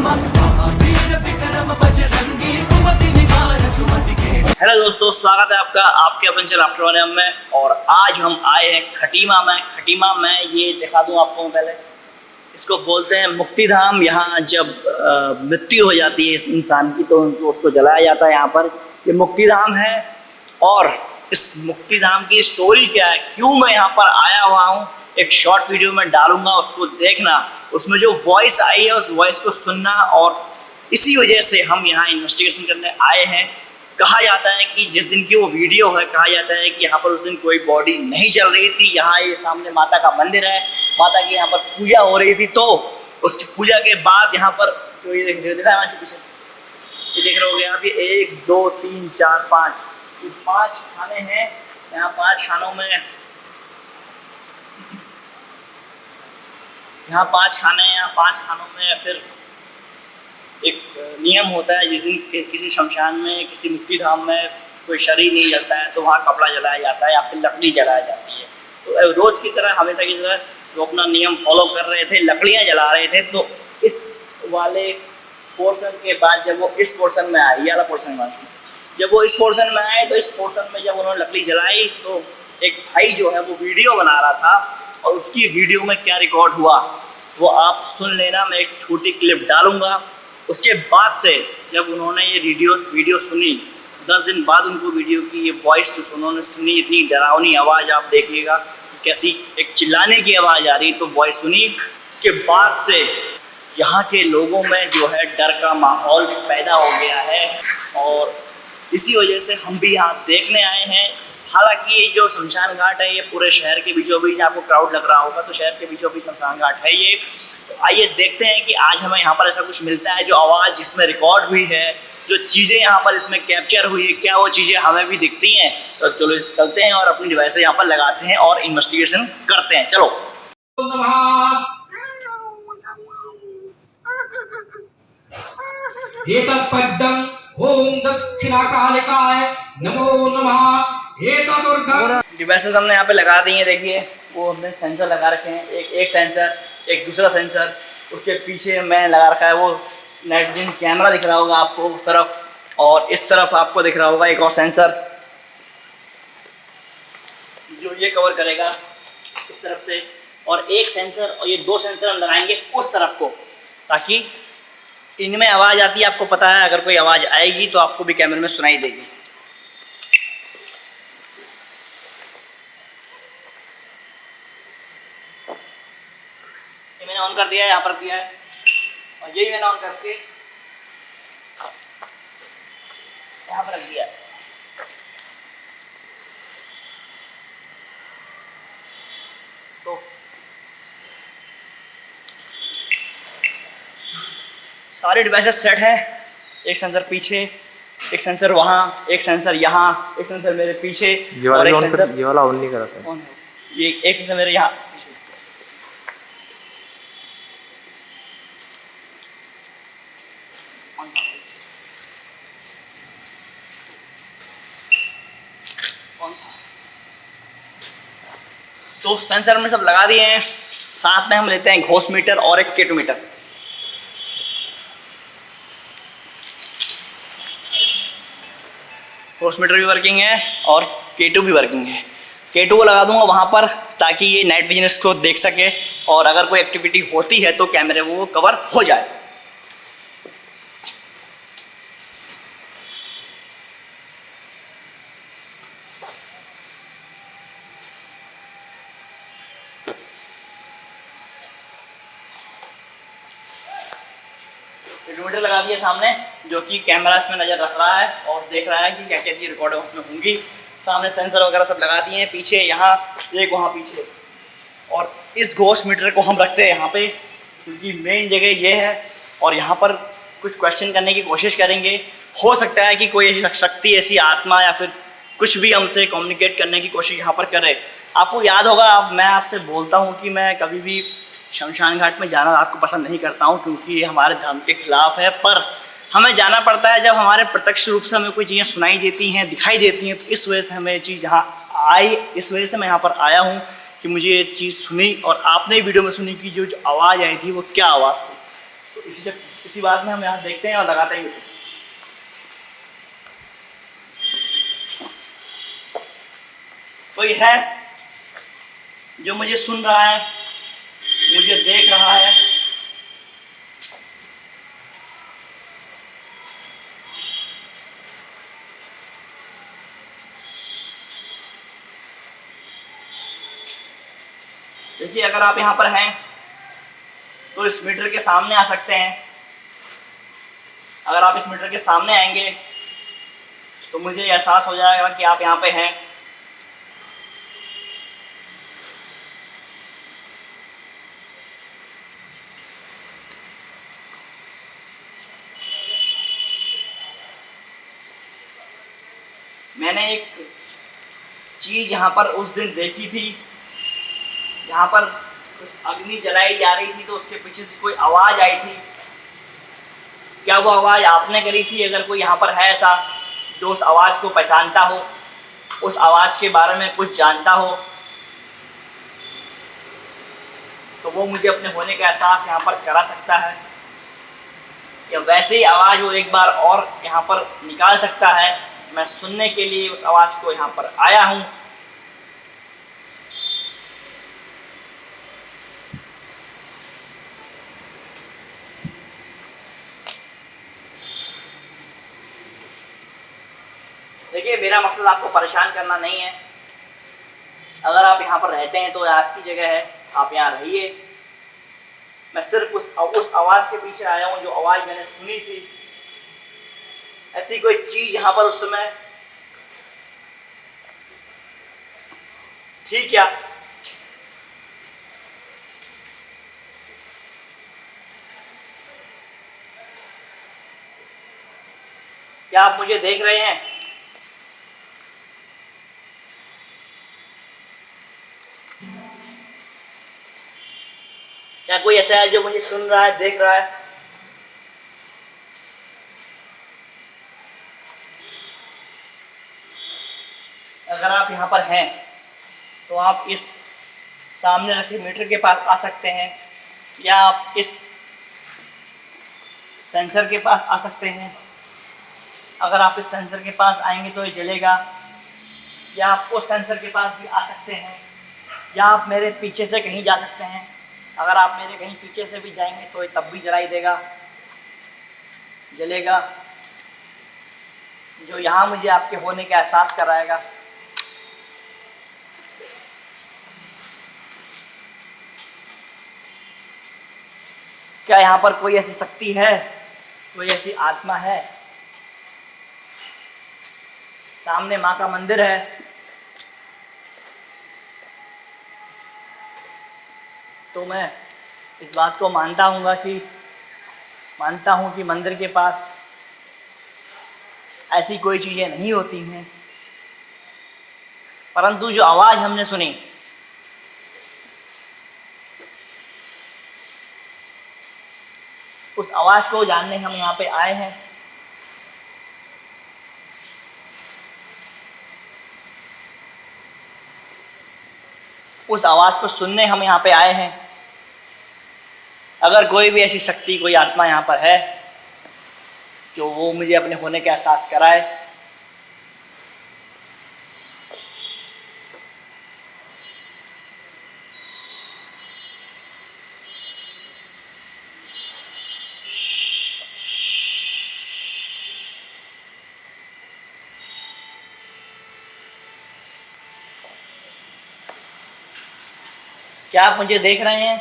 Hello दोस्तों, स्वागत है आपका आपके अपन चैनल आफ्टर में। और आज हम आए हैं खटीमा में। खटीमा में ये दिखा दूं आपको मैं पहले, इसको बोलते हैं मुक्तिधाम। यहाँ जब मृत्यु हो जाती है इस इंसान की तो उसको जलाया जाता है। यहाँ पर ये मुक्तिधाम है। और इस मुक्तिधाम की स्टोरी क्या है, क्यों मैं यहाँ पर आया हुआ हूँ, एक शॉर्ट वीडियो में डालूंगा, उसको देखना। उसमें जो वॉइस आई है उस वॉइस को सुनना। और इसी वजह से हम यहाँ इन्वेस्टिगेशन करने आए हैं। कहा जाता है कि जिस दिन की वो वीडियो है, कहा जाता है कि यहाँ पर उस दिन कोई बॉडी नहीं चल रही थी। यहाँ ये सामने माता का मंदिर है, माता की यहाँ पर पूजा हो रही थी। तो उसकी पूजा के बाद यहाँ पर जो ये देखा है पीछे, ये देख रहे हो आप, ये 1 2 3 4 5, ये 5 खाने हैं। यहाँ 5 खानों में, यहाँ 5 खाने हैं। यहाँ 5 खानों में फिर एक नियम होता है, जिस दिन किसी शमशान में, किसी मुक्तिधाम में कोई शरीर नहीं जलता है तो वहाँ कपड़ा जलाया जाता है या फिर लकड़ी जलाया जाती है। तो रोज़ की तरह, हमेशा की तरह वो अपना नियम फॉलो कर रहे थे, लकड़ियाँ जला रहे थे। तो इस वाले पोर्शन के बाद जब वो इस पोर्शन में आए, ये वाला पोर्शन में, जब वो इस पोर्शन में आए तो इस पोर्शन में जब उन्होंने लकड़ी जलाई तो एक भाई जो है वो वीडियो बना रहा था। और उसकी वीडियो में क्या रिकॉर्ड हुआ वो आप सुन लेना। मैं एक छोटी क्लिप डालूंगा। उसके बाद से जब उन्होंने ये वीडियो सुनी, 10 दिन बाद उनको वीडियो की ये वॉइस उन्होंने सुनी, इतनी डरावनी आवाज़ आप देखिएगा कैसी एक चिल्लाने की आवाज़ आ रही, तो वॉइस सुनी। उसके बाद से यहाँ के लोगों में जो है डर का माहौल पैदा हो गया है। और इसी वजह से हम भी यहाँ देखने आए हैं। हालांकि ये जो शमशान घाट है ये पूरे शहर के बीचों बीच, आपको क्राउड लग रहा होगा, तो शहर के बीचों बीच शमशान घाट है ये। तो आइए देखते हैं कि आज हमें यहाँ पर ऐसा कुछ मिलता है, जो आवाज़ इसमें रिकॉर्ड हुई है, जो चीज़ें यहाँ पर इसमें कैप्चर हुई है, क्या वो चीज़ें हमें भी दिखती हैं। तो चलो चलते हैं और अपनी डिवाइस यहाँ पर लगाते हैं और इन्वेस्टिगेशन करते हैं। चलो। ओम दक्षिणाकालिकाय नमो नमः। डिवाइसेस हमने यहाँ पे लगा दी हैं। देखिए वो हमने सेंसर लगा रखे हैं, एक सेंसर, एक दूसरा सेंसर। उसके पीछे मैं लगा रखा है वो नाइट विजन कैमरा, दिख रहा होगा आपको उस तरफ, और इस तरफ आपको दिख रहा होगा एक और सेंसर जो ये कवर करेगा इस तरफ से। और एक सेंसर, और ये 2 सेंसर हम लगाएंगे उस तरफ को, ताकि इनमें आवाज़ आती है। आपको पता है अगर कोई आवाज़ आएगी तो आपको भी कैमरे में सुनाई देगी। ये मैंने ऑन कर दिया है, यहाँ पर दिया है, और यही मैंने ऑन करके यहाँ पर रख दिया है। तो सारे डिवाइसेस सेट है। एक सेंसर पीछे, एक सेंसर वहाँ, एक सेंसर यहाँ, एक सेंसर मेरे पीछे, और एक सेंसर ये वाला ऑन नहीं करा था। ये एक सेंसर मेरे यहाँ। तो सेंसर में सब लगा दिए हैं। साथ में हम लेते हैं घोष मीटर और एक केटू मीटर। घोष मीटर भी वर्किंग है और केटू भी वर्किंग है। केटू को लगा दूंगा वहाँ पर, ताकि ये नाइट विजन इसको देख सके, और अगर कोई एक्टिविटी होती है तो कैमरे वो कवर हो जाए। मीटर लगा दिया सामने, जो कि कैमरा इसमें नज़र रख रहा है और देख रहा है कि क्या क्या चीज़ रिकॉर्ड उसमें होंगी। सामने सेंसर वगैरह सब लगा दिए हैं, पीछे यहाँ एक, वहाँ पीछे। और इस घोष मीटर को हम रखते हैं यहाँ पे, क्योंकि मेन जगह ये है। और यहाँ पर कुछ क्वेश्चन करने की कोशिश करेंगे। हो सकता है कि कोई शक्ति, ऐसी आत्मा या फिर कुछ भी हमसे कम्युनिकेट करने की कोशिश यहाँ पर करे। आपको याद होगा, मैं आपसे बोलता हूँ कि मैं कभी भी शमशान घाट में जाना रात को पसंद नहीं करता हूँ, क्योंकि ये हमारे धर्म के खिलाफ है। पर हमें जाना पड़ता है जब हमारे प्रत्यक्ष रूप से हमें कोई चीज़ें सुनाई देती हैं, दिखाई देती हैं। तो इस वजह से हमें ये चीज़ यहाँ आई, इस वजह से मैं यहाँ पर आया हूँ कि मुझे ये चीज़ सुनी। और आपने वीडियो में सुनी कि जो आवाज़ आई थी वो क्या आवाज़ थी। तो इसी बात में हम यहाँ देखते हैं और लगाते हैं। कोई है जो मुझे सुन रहा है, मुझे देख रहा है? देखिए, अगर आप यहाँ पर हैं तो इस मीटर के सामने आ सकते हैं। अगर आप इस मीटर के सामने आएंगे तो मुझे एहसास हो जाएगा कि आप यहाँ पे हैं। मैंने एक चीज़ यहाँ पर उस दिन देखी थी, यहाँ पर कुछ अग्नि जलाई जा रही थी, तो उसके पीछे से कोई आवाज़ आई थी। क्या वो आवाज़ आपने करी थी? अगर कोई यहाँ पर है ऐसा जो उस आवाज़ को पहचानता हो, उस आवाज़ के बारे में कुछ जानता हो, तो वो मुझे अपने होने का एहसास यहाँ पर करा सकता है, या वैसे ही आवाज़ वो एक बार और यहाँ पर निकाल सकता है। मैं सुनने के लिए उस आवाज़ को यहाँ पर आया हूँ। देखिए, मेरा मकसद आपको परेशान करना नहीं है। अगर आप यहाँ पर रहते हैं तो आपकी जगह है, आप यहाँ रहिए। मैं सिर्फ उस आवाज़ के पीछे आया हूँ जो आवाज़ मैंने सुनी थी। ऐसी कोई चीज़ यहाँ पर उस समय थी क्या? क्या आप मुझे देख रहे हैं? क्या कोई ऐसा है जो मुझे सुन रहा है, देख रहा है? अगर आप यहाँ पर हैं तो आप इस सामने रखे मीटर के पास आ सकते हैं, या आप इस सेंसर के पास आ सकते हैं। अगर आप इस सेंसर के पास आएंगे तो ये जलेगा, या आप उस सेंसर के पास भी आ सकते हैं, या आप मेरे पीछे से कहीं जा सकते हैं। अगर आप मेरे कहीं पीछे से भी जाएंगे तो ये तब भी जलाई देगा, जलेगा, जो यहाँ मुझे आपके होने का एहसास कराएगा। क्या यहाँ पर कोई ऐसी शक्ति है, कोई ऐसी आत्मा है? सामने माँ का मंदिर है। तो मैं इस बात को मानता हूँ कि मंदिर के पास ऐसी कोई चीज़ें नहीं होती हैं, परंतु जो आवाज़ हमने सुनी, उस आवाज़ को जानने हम यहाँ पे आए हैं। उस आवाज़ को सुनने हम यहाँ पे आए हैं। अगर कोई भी ऐसी शक्ति, कोई आत्मा यहाँ पर है जो वो मुझे अपने होने का एहसास कराए, क्या आप मुझे देख रहे हैं?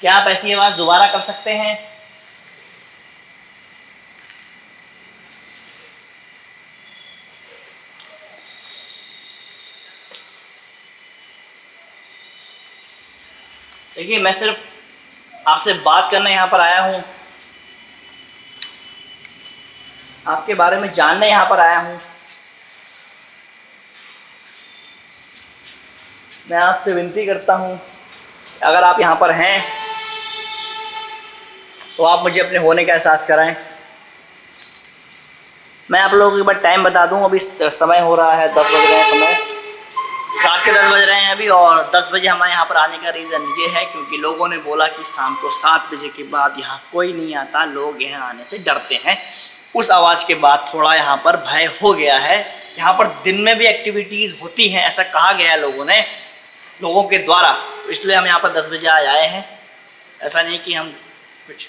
क्या आप ऐसी आवाज़ दोबारा कर सकते हैं? देखिए, मैं सिर्फ आपसे बात करने यहाँ पर आया हूँ, आपके बारे में जानने यहाँ पर आया हूँ। मैं आपसे विनती करता हूँ, अगर आप यहाँ पर हैं तो आप मुझे अपने होने का एहसास कराएं। मैं आप लोगों को एक बार टाइम बता दूँ। अभी समय हो रहा है 10 बज रहे हैं, समय रात के 10 बज रहे हैं अभी, और 10 बजे हमारे यहाँ पर आने का रीज़न ये है क्योंकि लोगों ने बोला कि शाम को 7 बजे के बाद यहाँ कोई नहीं आता, लोग यहाँ आने से डरते हैं। उस आवाज़ के बाद थोड़ा यहाँ पर भय हो गया है। यहाँ पर दिन में भी एक्टिविटीज़ होती हैं, ऐसा कहा गया है लोगों के द्वारा, तो इसलिए हम यहाँ पर 10 बजे आज आए हैं। ऐसा नहीं कि हम कुछ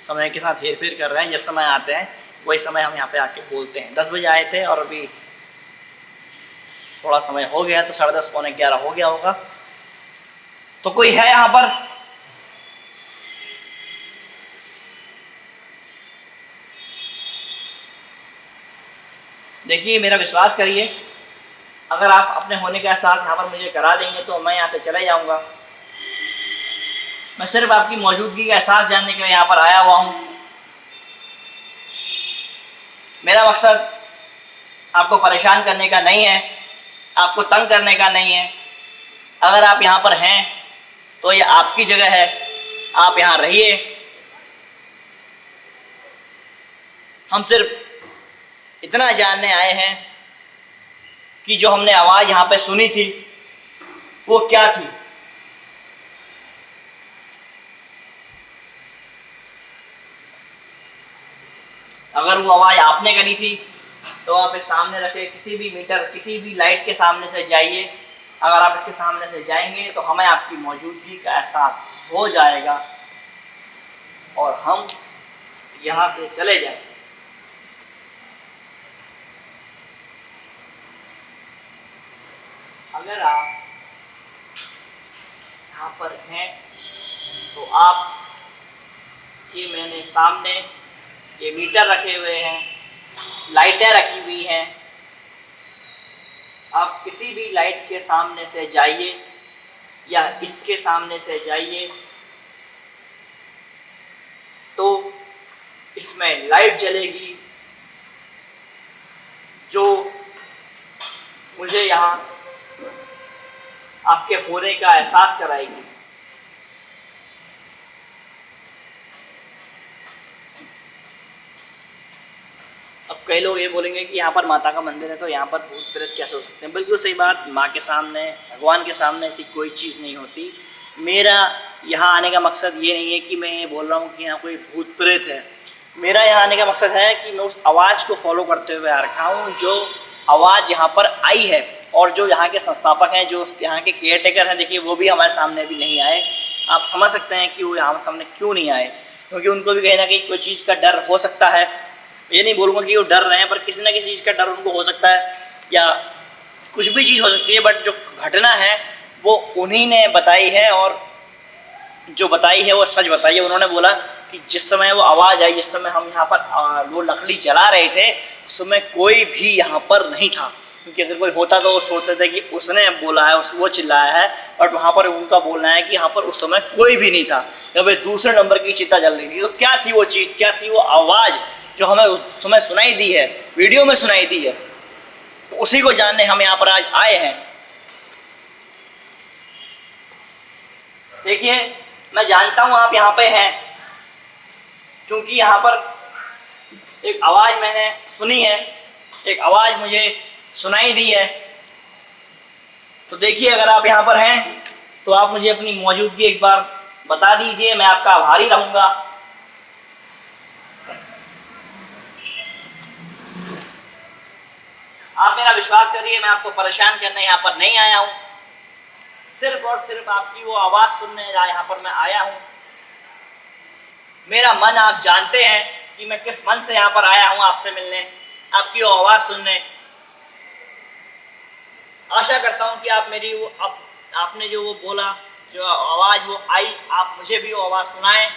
समय के साथ हेर फेर कर रहे हैं, जिस समय आते हैं वही समय हम यहाँ पे आके बोलते हैं। 10 बजे आए थे और अभी थोड़ा समय हो गया, तो 10:30 पौने 11 हो गया होगा। तो कोई है यहाँ पर? देखिए, मेरा विश्वास करिए, अगर आप अपने होने का एहसास यहाँ पर मुझे करा देंगे तो मैं यहाँ से चले जाऊँगा। मैं सिर्फ आपकी मौजूदगी का एहसास जानने के लिए यहाँ पर आया हुआ हूँ। मेरा मकसद आपको परेशान करने का नहीं है, आपको तंग करने का नहीं है। अगर आप यहाँ पर हैं तो ये आपकी जगह है, आप यहाँ रहिए। हम सिर्फ इतना जानने आए हैं कि जो हमने आवाज़ यहाँ पे सुनी थी वो क्या थी। अगर वो आवाज़ आपने करी थी तो आप इस सामने रखे किसी भी मीटर, किसी भी लाइट के सामने से जाइए। अगर आप इसके सामने से जाएंगे तो हमें आपकी मौजूदगी का एहसास हो जाएगा और हम यहाँ से चले जाएंगे। अगर आप यहाँ पर हैं तो आप, ये मैंने सामने ये मीटर रखे हुए हैं, लाइटें रखी हुई हैं, आप किसी भी लाइट के सामने से जाइए या इसके सामने से जाइए तो इसमें लाइट जलेगी जो मुझे यहाँ आपके होने का एहसास कराएगी। अब कई लोग ये बोलेंगे कि यहाँ पर माता का मंदिर है तो यहाँ पर भूत प्रेत कैसे हो सकते हैं। बिल्कुल सही बात, माँ के सामने, भगवान के सामने ऐसी कोई चीज़ नहीं होती। मेरा यहाँ आने का मकसद ये नहीं है कि मैं ये बोल रहा हूँ कि यहाँ कोई भूत प्रेत है। मेरा यहाँ आने का मकसद है कि मैं उस आवाज़ को फॉलो करते हुए आ रखा हूँ, जो आवाज़ यहाँ पर आई है। और जो यहाँ के संस्थापक हैं, जो यहाँ के केयर टेकर हैं, देखिए वो भी हमारे सामने भी नहीं आए। आप समझ सकते हैं कि वो यहाँ सामने क्यों नहीं आए, क्योंकि उनको भी कहीं ना कहीं कोई चीज़ का डर हो सकता है। ये नहीं बोलूँगा कि वो डर रहे हैं, पर किसी न किसी चीज़ का डर उनको हो सकता है या कुछ भी चीज़ हो सकती है। बट जो घटना है वो उन्हीं ने बताई है, और जो बताई है वो सच बताई है। उन्होंने बोला कि जिस समय वो आवाज़ आई, जिस समय हम यहाँ पर वो लकड़ी जला रहे थे, उस समय कोई भी यहाँ पर नहीं था। क्योंकि अगर कोई होता तो वो सोचते थे कि उसने बोला है, वो चिल्लाया है, बट वहाँ पर उनका बोलना है कि यहाँ पर उस समय कोई भी नहीं था। जब दूसरे नंबर की चिता जल रही थी, तो क्या थी वो चीज़, क्या थी वो आवाज़ जो हमें उस समय सुनाई दी है, वीडियो में सुनाई दी है। तो उसी को जानने हम यहाँ पर आज आए हैं। देखिए, मैं जानता हूँ आप यहाँ पे हैं, क्योंकि यहाँ पर एक आवाज़ मैंने सुनी है, एक आवाज़ मुझे सुनाई दी है। तो देखिए, अगर आप यहाँ पर हैं तो आप मुझे अपनी मौजूदगी एक बार बता दीजिए, मैं आपका आभारी रहूँगा। आप मेरा विश्वास करिए, मैं आपको परेशान करने यहाँ पर नहीं आया हूँ, सिर्फ और सिर्फ आपकी वो आवाज़ सुनने यहाँ पर मैं आया हूँ। मेरा मन आप जानते हैं कि मैं किस मन से यहाँ पर आया हूँ आपसे मिलने, आपकी वो आवाज़ सुनने। आशा करता हूँ कि आप मेरी वो आपने जो वो बोला, जो आवाज़ वो आई, आप मुझे भी वो आवाज़ सुनाएं।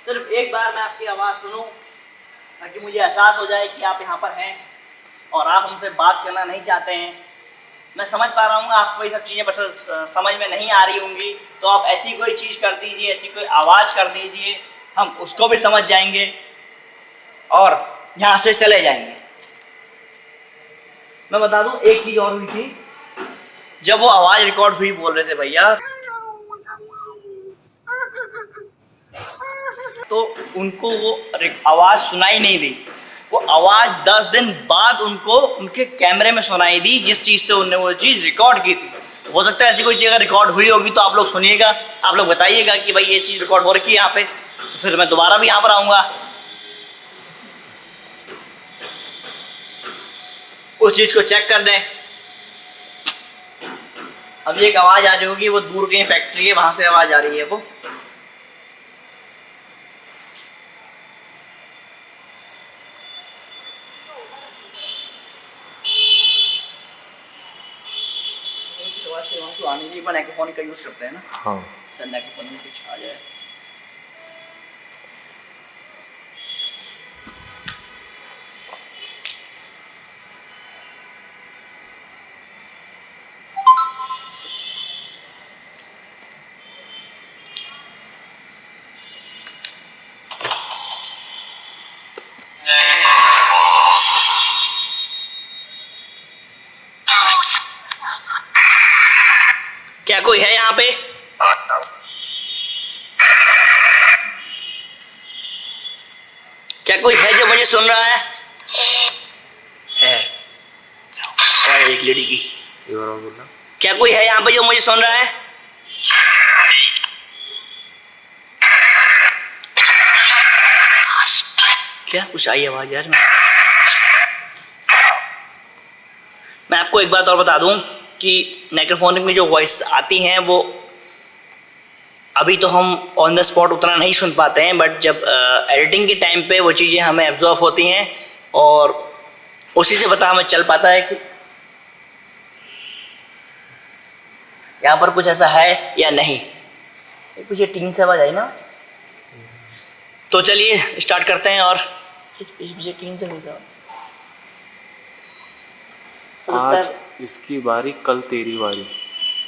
सिर्फ एक बार मैं आपकी आवाज़ सुनूं, ताकि मुझे एहसास हो जाए कि आप यहाँ पर हैं और आप हमसे बात करना नहीं चाहते हैं। मैं समझ पा रहा हूँ आपको ये सब चीज़ें बस समझ में नहीं आ रही होंगी, तो आप ऐसी कोई चीज़ कर दीजिए, ऐसी कोई आवाज़ कर दीजिए, हम उसको भी समझ जाएंगे और यहाँ से चले जाएंगे। मैं बता दूं एक चीज़ और हुई थी, जब वो आवाज़ रिकॉर्ड हुई बोल रहे थे भैया, तो उनको वो आवाज़ सुनाई नहीं दी। वो आवाज़ 10 दिन बाद उनको उनके कैमरे में सुनाई दी, जिस चीज़ से उन्होंने वो चीज़ रिकॉर्ड की थी। हो सकता है ऐसी कोई चीज़ अगर रिकॉर्ड हुई होगी तो आप लोग सुनिएगा, आप लोग बताइएगा कि भाई ये चीज़ रिकॉर्ड हो रखी है यहाँ पे, तो फिर मैं दोबारा भी यहाँ पर आऊँगा उस चीज़ को चेक कर दें। अभी एक आवाज़ आ रही होगी, वो दूर कहीं फैक्ट्री है, वहाँ से आवाज़ आ रही है वो। आने के माइक्रोफोन का यूज़ करते हैं ना। हाँ सर माइक्रोफोन में कुछ आ जाए। क्या कोई है यहाँ पे? क्या कोई है जो मुझे सुन रहा है? और एक लेडी की। क्या कोई है यहाँ पे जो मुझे सुन रहा है? क्या कुछ आई आवाज यार? मैं आपको एक बात और बता दूं कि माइक्रोफोन में जो वॉइस आती हैं वो अभी तो हम ऑन द स्पॉट उतना नहीं सुन पाते हैं, बट जब एडिटिंग के टाइम पे वो चीज़ें हमें एब्जॉर्ब होती हैं और उसी से पता हमें चल पाता है कि यहाँ पर कुछ ऐसा है या नहीं। कुछ ये टीन से आवाज आई ना, तो चलिए स्टार्ट करते हैं। और पीछे टीन से कुछ आज इसकी बारी, कल तेरी बारी।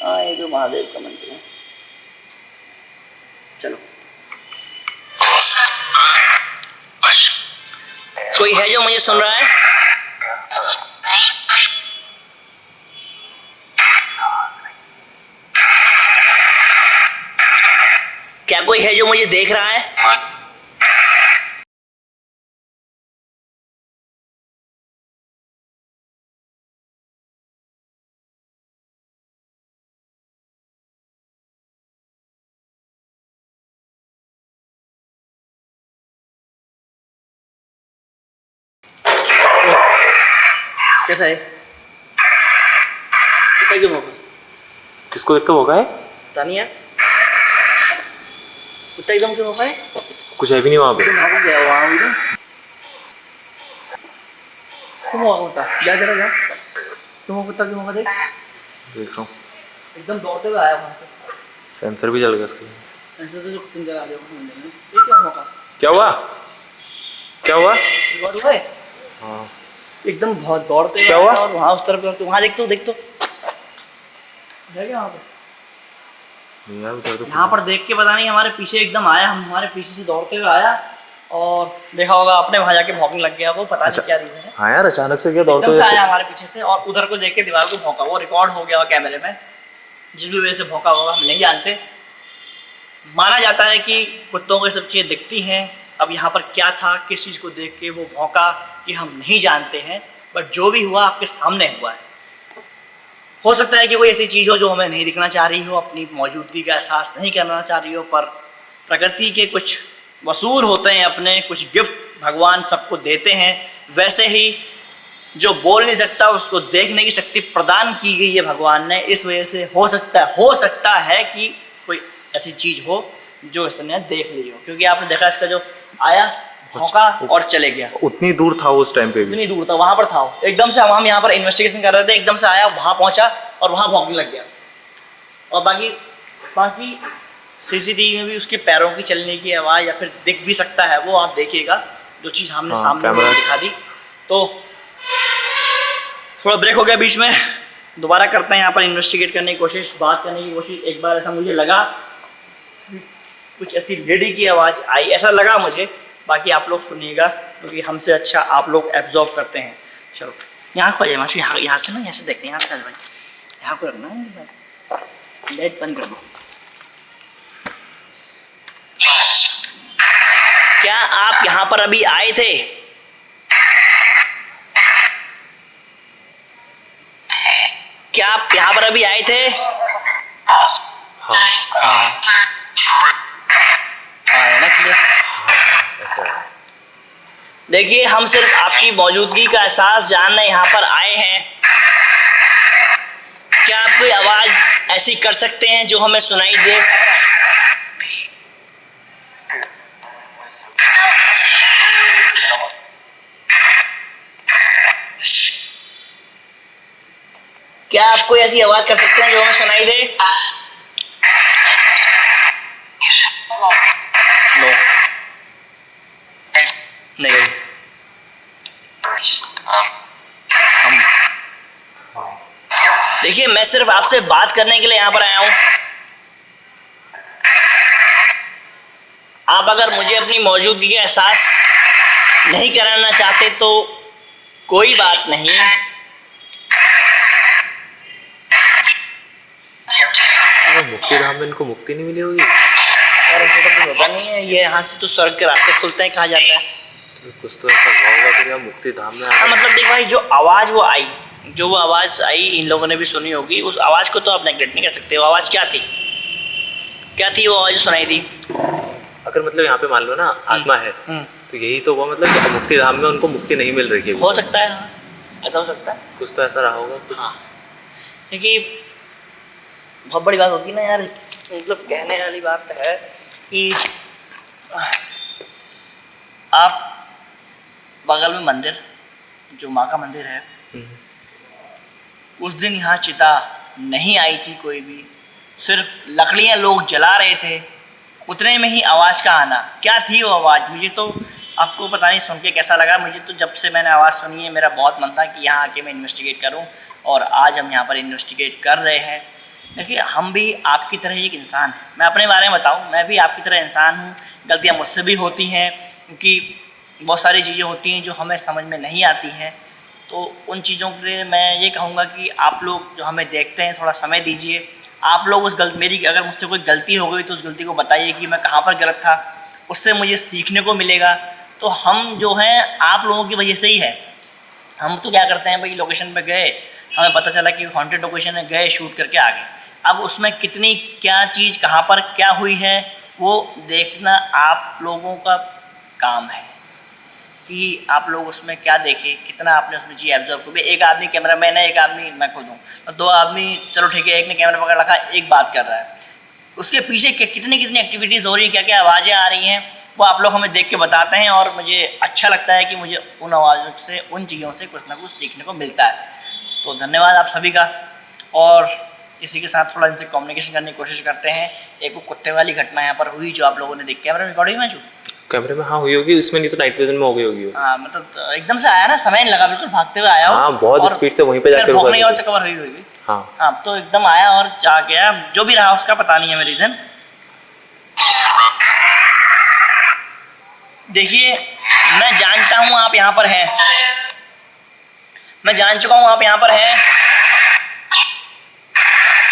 हाँ, ये तो महादेव का मंत्र है। चलो, कोई है जो मुझे सुन रहा है? क्या कोई है जो मुझे देख रहा है? कैसा है? कितना क्यों होगा? किसको देखते होगा है? पता नहीं यार, कुत्ता एकदम क्यों होगा है? कुछ है भी नहीं वहाँ पे। तुम भाग गया वहाँ भी ना? तुम होता जा जरा जा, तुम कुत्ता क्यों होगा? देख रहा हूँ, एकदम दौड़ते हुए आया वहाँ से। सेंसर भी जल गया उसका। ऐसे तो जो तुम जला दे ये क्या होगा? क्या हुआ? क्या हुआ? रिकॉर्ड हुआ है? हाँ, एकदम बहुत दौड़ते हुए क्या हुआ? और वहाँ उस तरफ वहाँ देख तो है क्या वहाँ पे? नहीं यार, उधर तो यहाँ पर देख के पता नहीं हमारे पीछे एकदम आया, हम हमारे पीछे से दौड़ते हुए आया और देखा होगा आपने, वहाँ जाके भौंकने लग गया वो, पता नहीं क्या रीजन है। हाँ यार, अचानक से क्या दौड़ते एकदम हुए से आया हमारे पीछे से और उधर को देख के दीवार को भौंका। वो रिकॉर्ड हो गया कैमरे में, जिस भी वजह से भौंका होगा हम नहीं जानते। माना जाता है कि कुत्तों को ये सब चीज़ें दिखती हैं। अब यहाँ पर क्या था, किस चीज़ को देख के वो भौंका, कि हम नहीं जानते हैं, बट जो भी हुआ आपके सामने हुआ है। हो सकता है कि कोई ऐसी चीज़ हो जो हमें नहीं दिखना चाह रही हो, अपनी मौजूदगी का एहसास नहीं करना चाह रही हो, पर प्रकृति के कुछ वसूल होते हैं, अपने कुछ गिफ्ट भगवान सबको देते हैं। वैसे ही जो बोल नहीं सकता उसको देखने की शक्ति प्रदान की गई है भगवान ने। इस वजह से हो सकता है कि कोई ऐसी चीज़ हो जो इसने देख ली हो, क्योंकि आपने देखा इसका जो आया भौंका और चले गया। उतनी दूर था उस टाइम पे भी? उतनी दूर था, वहाँ पर था एकदम से। हम यहाँ पर इन्वेस्टिगेशन कर रहे थे, एकदम से आया, वहाँ पहुँचा और वहाँ भौंकने लग गया। और बाकी सीसीटीवी में भी उसके पैरों की चलने की आवाज़ या फिर दिख भी सकता है, वो आप देखिएगा जो चीज़ हमने सामने दिखा दी। तो थोड़ा ब्रेक हो गया बीच में, दोबारा करते हैं यहाँ पर इन्वेस्टिगेट करने की कोशिश, बात करने की कोशिश। एक बार ऐसा मुझे लगा कुछ ऐसी लेडी की आवाज़ आई, ऐसा लगा मुझे। बाकी आप लोग सुनिएगा, क्योंकि हमसे अच्छा आप लोग एब्जॉर्ब करते हैं। चलो। यहाँ खो जाए माशू, यहाँ से ना, यहाँ से देखते हैं, यहाँ से भाई यहाँ को रखना है, लाइट बंद कर दो। क्या आप यहाँ पर अभी आए थे? क्या आप यहाँ पर अभी आए थे? हाँ है ना क्लियर? देखिए, हम सिर्फ आपकी मौजूदगी का एहसास जानने यहाँ पर आए हैं। क्या आप कोई आवाज ऐसी कर सकते हैं जो हमें सुनाई दे? क्या आप कोई ऐसी आवाज कर सकते हैं जो हमें सुनाई दे? नो, नहीं। देखिए, मैं सिर्फ आपसे बात करने के लिए यहाँ पर आया हूँ। आप अगर मुझे अपनी मौजूदगी का एहसास नहीं कराना चाहते तो कोई बात नहीं। मुक्ति धाम में इनको मुक्ति नहीं मिली होगी? और ऐसा तो कुछ होता नहीं है, ये यहाँ से तो स्वर्ग के रास्ते खुलते हैं, कहा जाता है। तो कुछ तो ऐसा हुआ होगा फिर यहाँ मुक्ति धाम में। हाँ, मतलब देख भाई, जो आवाज़ वो आई, जो वो आवाज़ आई, इन लोगों ने भी सुनी होगी। उस आवाज़ को तो आप नेगलेक्ट नहीं कर सकते। वो आवाज़ क्या थी? क्या थी वो आवाज़ सुनाई दी? अगर मतलब यहाँ पे मान लो ना आत्मा है, तो यही तो हुआ, मतलब कि मुक्ति धाम में उनको मुक्ति नहीं मिल रही है। हो सकता है, हाँ, ऐसा हो सकता है। कुछ तो ऐसा रहा होगा कुछ। हाँ, क्योंकि बहुत बड़ी बात होती है ना यार, मतलब कहने वाली बात है कि आप बगल में मंदिर, जो माँ का मंदिर है, उस दिन यहाँ चिता नहीं आई थी कोई भी, सिर्फ लकड़ियाँ लोग जला रहे थे। उतने में ही आवाज़ का आना, क्या थी वो आवाज़? मुझे तो आपको पता नहीं सुन के कैसा लगा। मुझे तो जब से मैंने आवाज़ सुनी है, मेरा बहुत मन था कि यहाँ आके मैं इन्वेस्टिगेट करूँ, और आज हम यहाँ पर इन्वेस्टिगेट कर रहे हैं। देखिए, हम भी आपकी तरह एक इंसान हैं। मैं अपने बारे में बताऊँ, मैं भी आपकी तरह इंसान हूँ। गलतियाँ मुझसे भी होती हैं, क्योंकि बहुत सारी चीज़ें होती हैं जो हमें समझ में नहीं आती हैं। तो उन चीज़ों से मैं ये कहूँगा कि आप लोग जो हमें देखते हैं, थोड़ा समय दीजिए। आप लोग मेरी अगर मुझसे कोई गलती हो गई तो उस गलती को बताइए कि मैं कहाँ पर गलत था, उससे मुझे सीखने को मिलेगा। तो हम जो हैं आप लोगों की वजह से ही है। हम तो क्या करते हैं भाई, लोकेशन पे गए, हमें पता चला कि हॉन्टेड लोकेशन में गए, शूट करके आ गए। अब उसमें कितनी क्या चीज़ कहाँ पर क्या हुई है वो देखना आप लोगों का काम है, कि आप लोग उसमें क्या देखें, कितना आपने उसमें चीज़ एब्जॉर्व की। एक आदमी कैमरा मैन है, एक आदमी मैं खुद हूँ, और दो आदमी, चलो ठीक है, एक ने कैमरा पकड़ रखा, एक बात कर रहा है, उसके पीछे कितनी एक्टिविटीज़ हो रही है, क्या क्या आवाज़ें आ रही हैं, वो आप लोग हमें देख के बताते हैं। और मुझे अच्छा लगता है कि मुझे उन आवाज़ों से, उन चीज़ों से कुछ ना कुछ सीखने को मिलता है। तो धन्यवाद आप सभी का। और इसी के साथ थोड़ा इनसे कम्युनिकेशन करने की कोशिश करते हैं। एक वो कुत्ते वाली घटना यहाँ पर हुई जो आप लोगों ने देख, कैमरा में रिकॉर्ड हुई ना जो कैमरे में, हाँ हुई होगी, उसमें नहीं तो नाइट विजन में हो गई होगी। हाँ, मतलब एकदम से आया ना, समय नहीं लगा, बिल्कुल भागते हुए आया। हाँ, बहुत स्पीड से वहीं पे जाके भौंकने की तो कवर हुई होगी। हाँ, तो एकदम आया और जा गया। जो भी रहा उसका पता नहीं है हमें रीज़न। देखिए, मैं जानता हूँ आप यहाँ पर हैं, मैं जान चुका हूँ आप यहाँ पर हैं।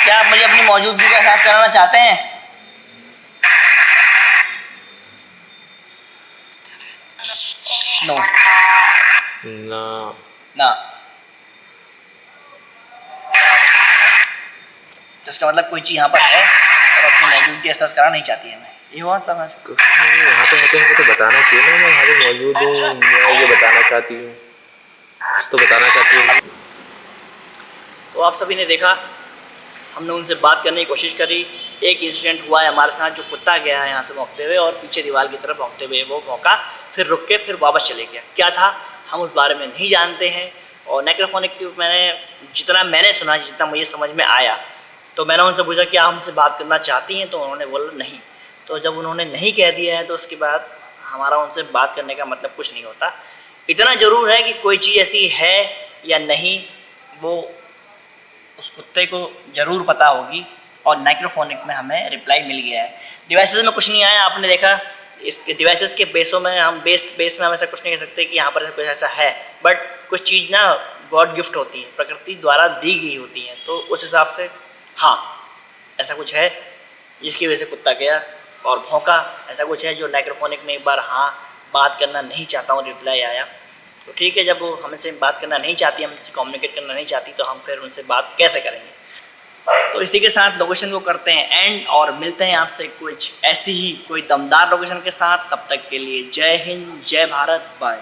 क्या आप मुझे अपनी मौजूदगी का एहसास कराना चाहते हैं? नो, ना। तो इसका मतलब कोई चीज़ यहाँ पर है और अपनी मौजूदगी एहसास कराना नहीं चाहती है। मैं ये बात समझ, यहाँ पे होते हैं तो बताना चाहिए ना, मैं यहाँ पे मौजूद हूँ, मैं ये बताना चाहती हूँ, कुछ तो बताना चाहती हूँ। तो आप सभी ने देखा, हमने उनसे बात करने की कोशिश करी। एक इंसिडेंट हुआ है हमारे साथ, जो कुत्ता गया है यहाँ से भौंकते हुए और पीछे दीवार की तरफ भौंकते हुए, वो भौंका, फिर रुक के फिर वापस चले गया। क्या था हम उस बारे में नहीं जानते हैं। और नेक्रोफोनिक की जितना मैंने सुना, जितना मुझे समझ में आया, तो मैंने उनसे पूछा कि आप हमसे बात करना चाहती हैं, तो उन्होंने बोला नहीं। तो जब उन्होंने नहीं कह दिया है तो उसके बाद हमारा उनसे बात करने का मतलब कुछ नहीं होता। इतना ज़रूर है कि कोई चीज़ ऐसी है या नहीं, वो उस कुत्ते को ज़रूर पता होगी। और नेक्रोफोनिक में हमें रिप्लाई मिल गया है। डिवाइसेस में कुछ नहीं आया, आपने देखा। इसके डिवाइसेस के बेसों में हम बेस में हम ऐसा कुछ नहीं कह सकते कि यहाँ पर कुछ ऐसा है, बट कुछ चीज़ ना गॉड गिफ्ट होती है, प्रकृति द्वारा दी गई होती हैं। तो उस हिसाब से हाँ ऐसा कुछ है जिसकी वजह से कुत्ता गया और भौंका। ऐसा कुछ है जो नाइक्रोफोनिक में एक बार हाँ बात करना नहीं चाहता हूँ रिप्लाई आया। तो ठीक है, जब वो हमसे बात करना नहीं चाहती, हमसे कम्युनिकेट करना नहीं चाहती, तो हम फिर उनसे बात कैसे करेंगे। तो इसी के साथ लोकेशन को करते हैं एंड और मिलते हैं आपसे कुछ ऐसी ही कोई दमदार लोकेशन के साथ। तब तक के लिए जय हिंद, जय भारत, बाय।